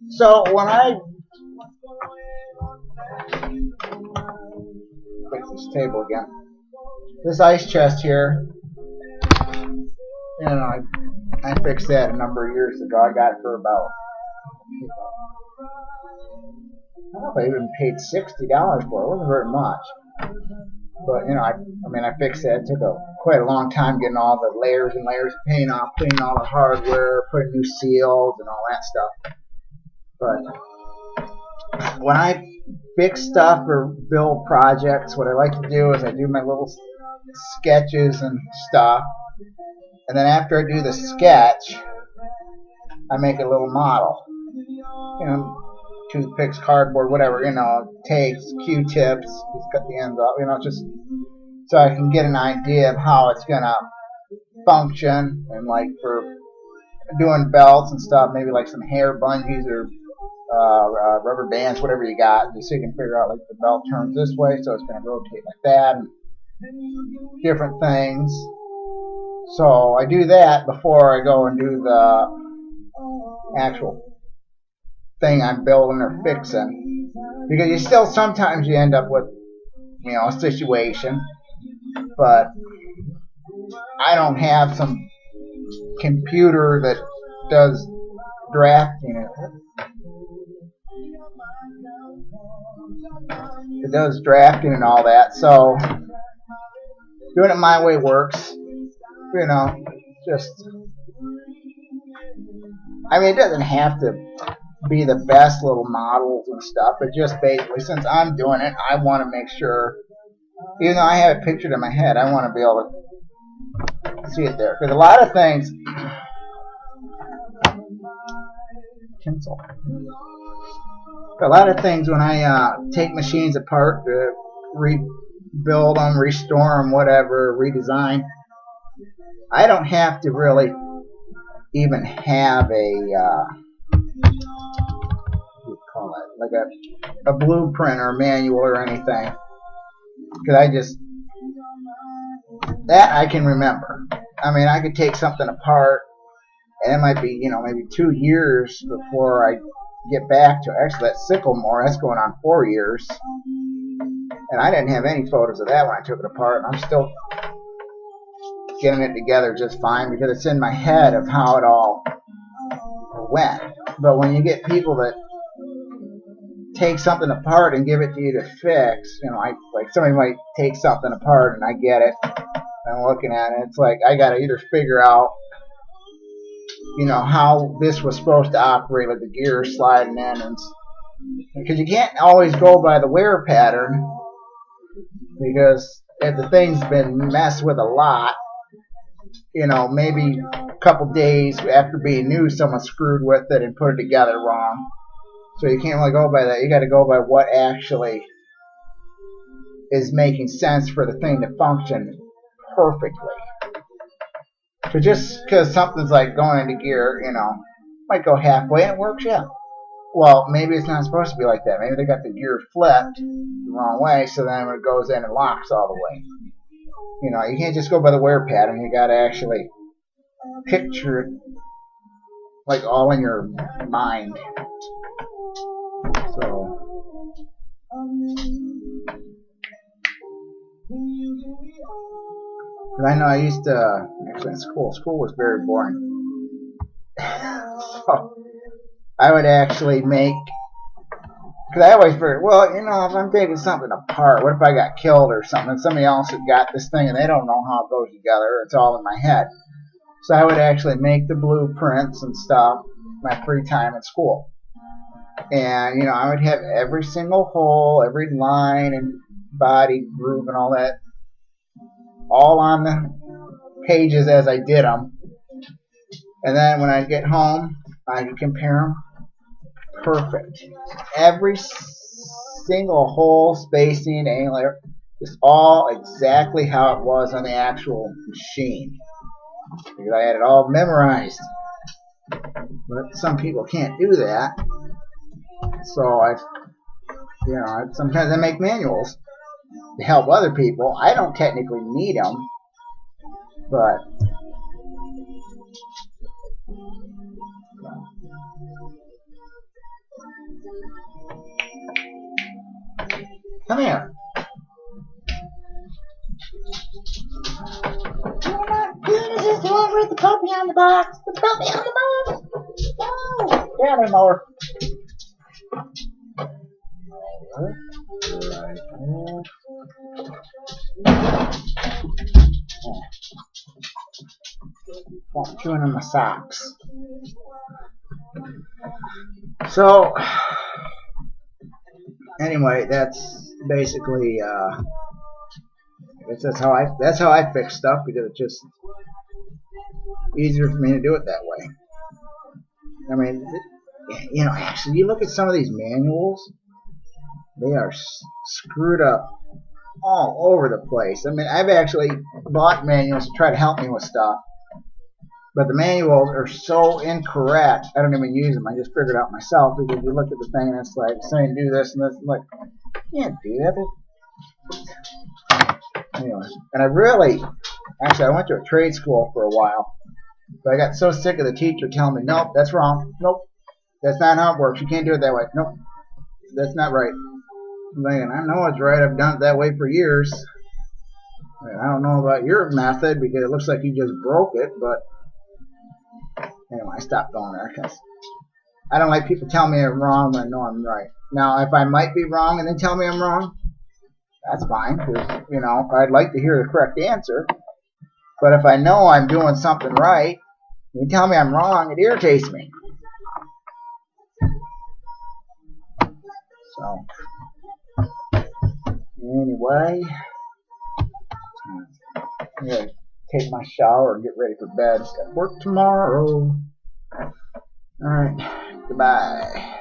So when I fix this table again, this ice chest here, I fixed that a number of years ago. I got it for about, I don't know if I even paid $60 for it. It wasn't very much. But I fixed that. It took quite a long time getting all the layers and layers of paint off, cleaning all the hardware, putting new seals and all that stuff. But when I fix stuff or build projects, what I like to do is I do my little sketches and stuff, and then after I do the sketch, I make a little model. Toothpicks, cardboard, whatever, tapes, Q-tips, just cut the ends off, just so I can get an idea of how it's gonna function, and like for doing belts and stuff, maybe like some hair bungees or rubber bands, whatever you got, just so you can figure out like the belt turns this way, so it's gonna rotate like that, and different things. So I do that before I go and do the actual thing I'm building or fixing, because you still sometimes you end up with a situation, but I don't have some computer that does drafting. It does drafting and all that, so doing it my way works. It doesn't have to be the best little models and stuff, but just basically, since I'm doing it, I want to make sure, even though I have it pictured in my head, I want to be able to see it there. Because a lot of things, tinsel. A lot of things when I take machines apart to rebuild them, restore them, whatever, redesign, I don't have to really even have like a blueprint or a manual or anything, because that I can remember. I could take something apart, and it might be maybe 2 years before I get back to it. Actually, that Sycamore, that's going on 4 years, and I didn't have any photos of that when I took it apart, and I'm still getting it together just fine because it's in my head of how it all went. But when you get people that take something apart and give it to you to fix, like somebody might take something apart and I get it, and I'm looking at it, it's like I gotta either figure out how this was supposed to operate with the gears sliding in, and because you can't always go by the wear pattern, because if the thing's been messed with a lot, maybe a couple days after being new, someone screwed with it and put it together wrong. So you can't really go by that. You got to go by what actually is making sense for the thing to function perfectly. So just because something's like going into gear, might go halfway and it works, yeah. Well, maybe it's not supposed to be like that. Maybe they got the gear flipped the wrong way, so then when it goes in, it locks all the way. You can't just go by the wear pattern. You got to actually picture it like all in your mind. So, I know I used to, actually in school was very boring. So, I would actually make, because I always figured, well, if I'm taking something apart, what if I got killed or something, and somebody else had got this thing and they don't know how it goes together, it's all in my head. So I would actually make the blueprints and stuff my free time at school. And, I would have every single hole, every line and body groove and all that, all on the pages as I did them. And then when I get home, I could compare them. Perfect. Every single hole, spacing, angular, is all exactly how it was on the actual machine. Because I had it all memorized. But some people can't do that. So sometimes I make manuals to help other people. I don't technically need them, but Come here. You're not good as this one with the puppy on the box. The puppy on the box. No. Down there, mower. Stop chewing on my socks. So, anyway, that's basically that's how I fix stuff, because it's just easier for me to do it that way. I mean, you know, actually, you look at some of these manuals; they are screwed up all over the place. I mean, I've actually bought manuals to try to help me with stuff, but the manuals are so incorrect, I don't even use them. I just figured it out myself, because you look at the thing and it's like saying do this and this, and like, you can't do that. Anyway, and I went to a trade school for a while, but I got so sick of the teacher telling me, nope, that's wrong, nope, that's not how it works, you can't do it that way, nope, that's not right. I'm thinking, I know it's right, I've done it that way for years. I don't know about your method, because it looks like you just broke it, but anyway, I stopped going there because I don't like people telling me I'm wrong when I know I'm right. Now, if I might be wrong and they tell me I'm wrong, that's fine, because, you know, I'd like to hear the correct answer. But if I know I'm doing something right, and you tell me I'm wrong, it irritates me. So, anyway, I'm going to take my shower and get ready for bed. Got work tomorrow. Alright, goodbye.